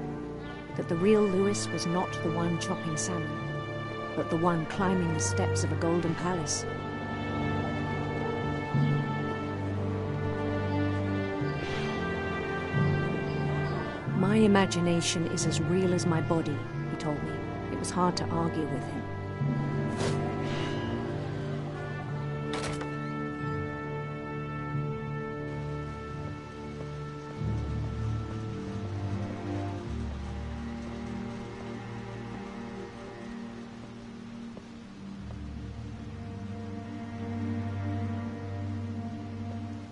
that the real Louis was not the one chopping salmon, but the one climbing the steps of a golden palace. My imagination is as real as my body, he told me. It was hard to argue with him.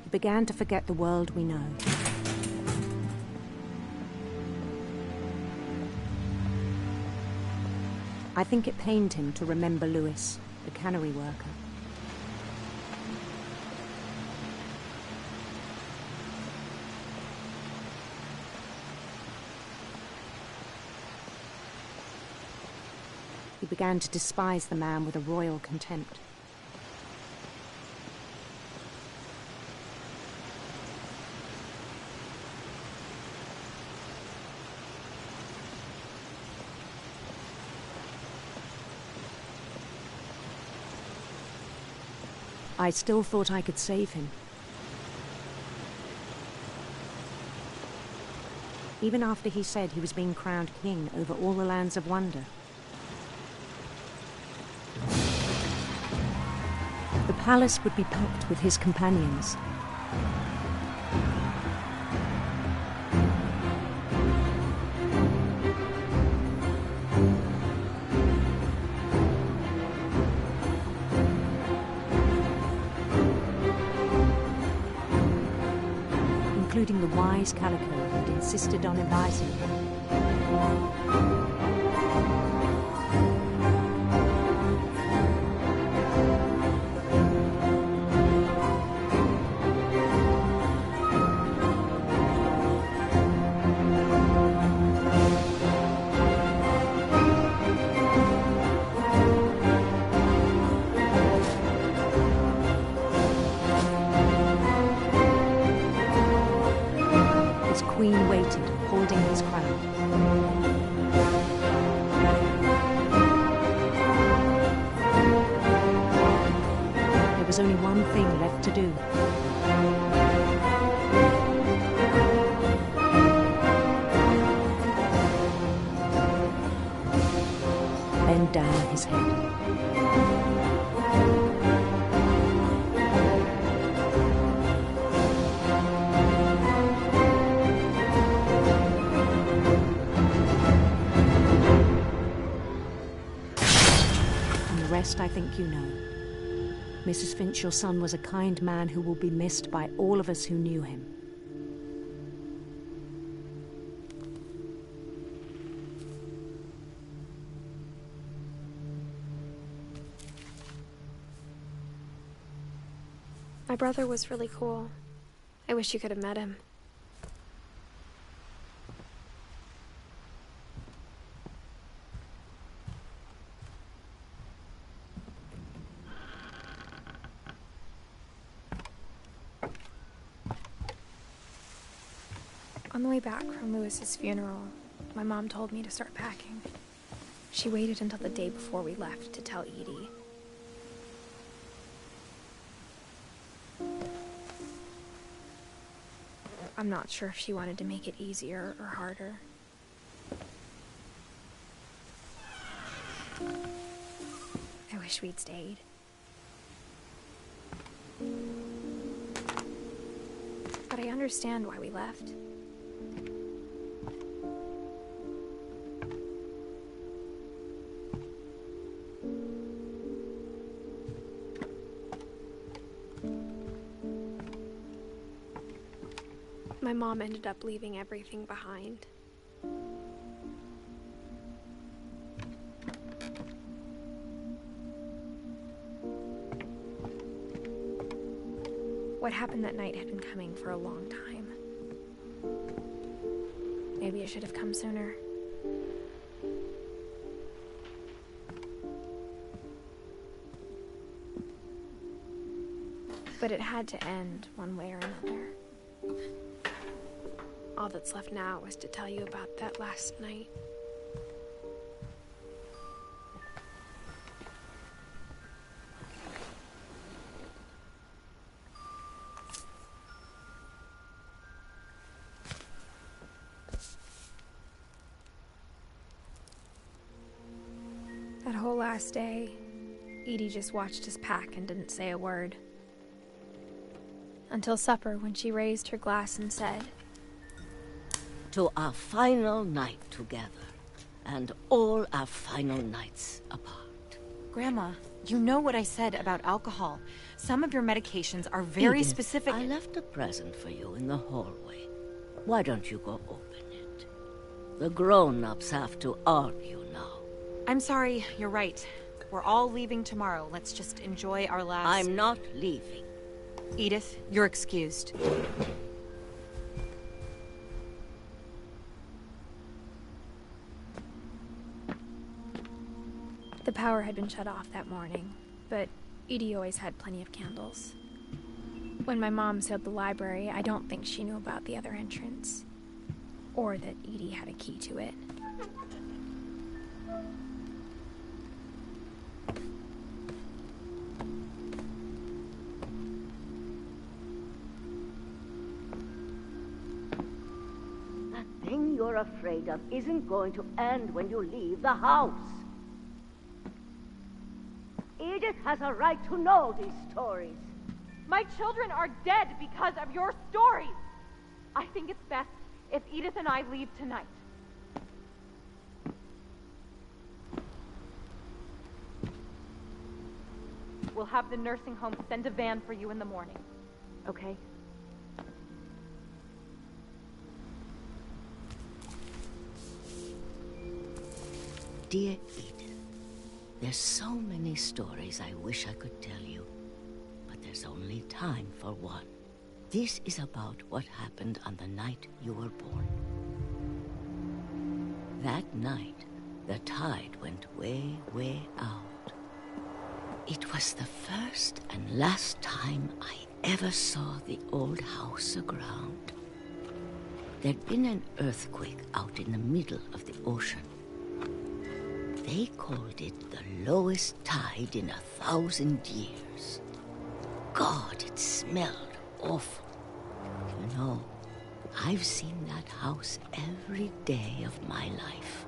He began to forget the world we know. I think it pained him to remember Lewis, the cannery worker. He began to despise the man with a royal contempt. I still thought I could save him. Even after he said he was being crowned king over all the lands of wonder. The palace would be packed with his companions. Including the wise Calico who had insisted on advising him. Queen waited, holding his crown. There was only one thing left to do. Bend down his head. I think you know. Mrs. Finch, your son was a kind man who will be missed by all of us who knew him. My brother was really cool. I wish you could have met him. On the way back from Lewis's funeral, my mom told me to start packing. She waited until the day before we left to tell Edie. I'm not sure if she wanted to make it easier or harder. I wish we'd stayed. But I understand why we left. My mom ended up leaving everything behind. What happened that night had been coming for a long time. Maybe it should have come sooner. But it had to end one way or another. All that's left now is to tell you about that last night. That whole last day, Edie just watched us pack and didn't say a word. Until supper, when she raised her glass and said, "To our final night together, and all our final nights apart." Grandma, you know what I said about alcohol. Some of your medications are very Edith, specific. I left a present for you in the hallway. Why don't you go open it? The grown-ups have to argue now. I'm sorry, you're right. We're all leaving tomorrow. Let's just enjoy our last... I'm not leaving. Edith, you're excused. The power had been shut off that morning, but Edie always had plenty of candles. When my mom sealed the library, I don't think she knew about the other entrance, or that Edie had a key to it. That thing you're afraid of isn't going to end when you leave the house. Edith has a right to know these stories. My children are dead because of your stories. I think it's best if Edith and I leave tonight. We'll have the nursing home send a van for you in the morning, okay? Dear Edith, there's so many stories I wish I could tell you, but there's only time for one. This is about what happened on the night you were born. That night, the tide went way, way out. It was the first and last time I ever saw the old house aground. There'd been an earthquake out in the middle of the ocean. They called it the lowest tide in 1,000 years. God, it smelled awful. You know, I've seen that house every day of my life.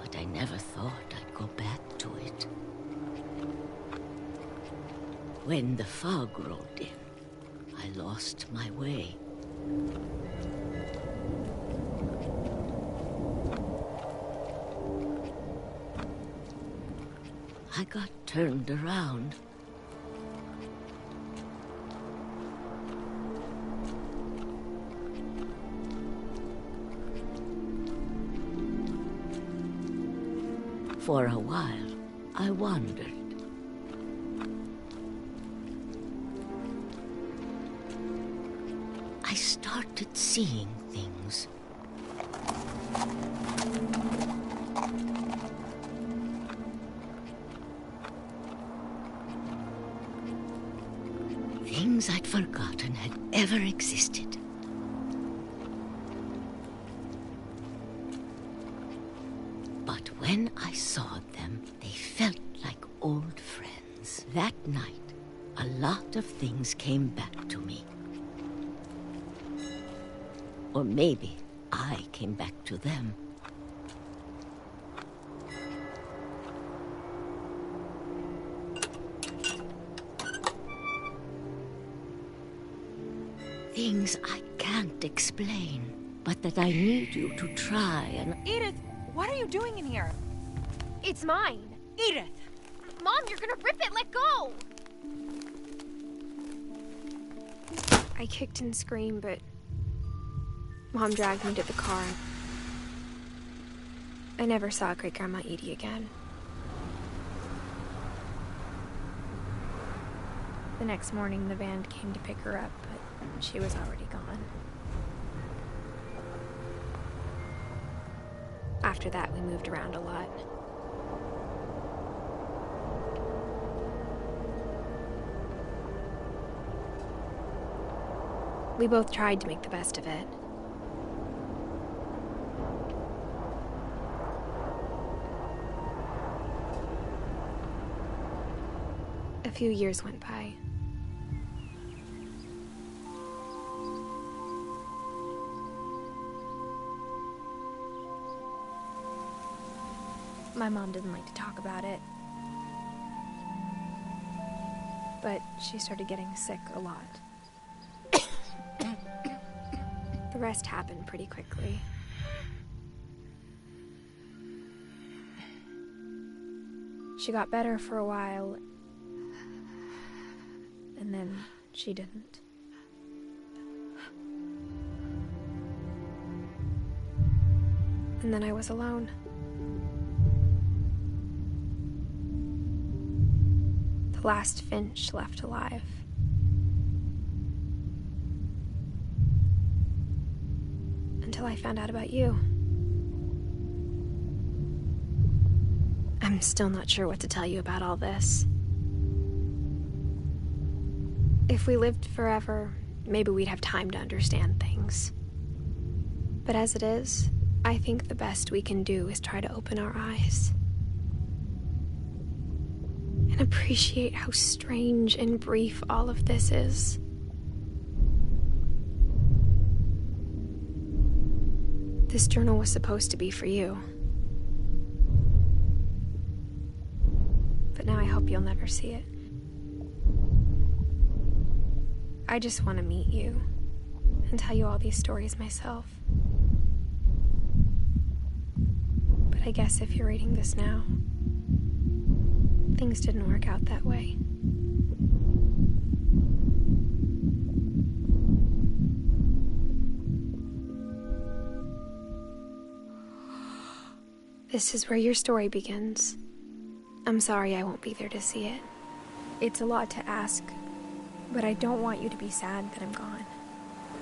But I never thought I'd go back to it. When the fog rolled in, I lost my way. I got turned around. For a while, I wandered. I started seeing things. Things I'd forgotten had ever existed. But when I saw them, they felt like old friends. That night, a lot of things came back to me. Or maybe I came back to them. Things I can't explain, but that I need you to try and... Edith, what are you doing in here? It's mine. Edith! Mom, you're gonna rip it! Let go! I kicked and screamed, but Mom dragged me to the car. I never saw Great-Grandma Edie again. The next morning, the van came to pick her up, but she was already gone. After that, we moved around a lot. We both tried to make the best of it. A few years went by. My mom didn't like to talk about it, but she started getting sick a lot. The rest happened pretty quickly. She got better for a while, and then she didn't. And then I was alone. The last Finch left alive. Until I found out about you. I'm still not sure what to tell you about all this. If we lived forever, maybe we'd have time to understand things. But as it is, I think the best we can do is try to open our eyes. And appreciate how strange and brief all of this is. This journal was supposed to be for you. But now I hope you'll never see it. I just want to meet you and tell you all these stories myself. But I guess if you're reading this now, things didn't work out that way. This is where your story begins. I'm sorry I won't be there to see it. It's a lot to ask, but I don't want you to be sad that I'm gone.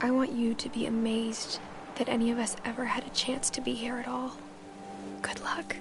I want you to be amazed that any of us ever had a chance to be here at all. Good luck.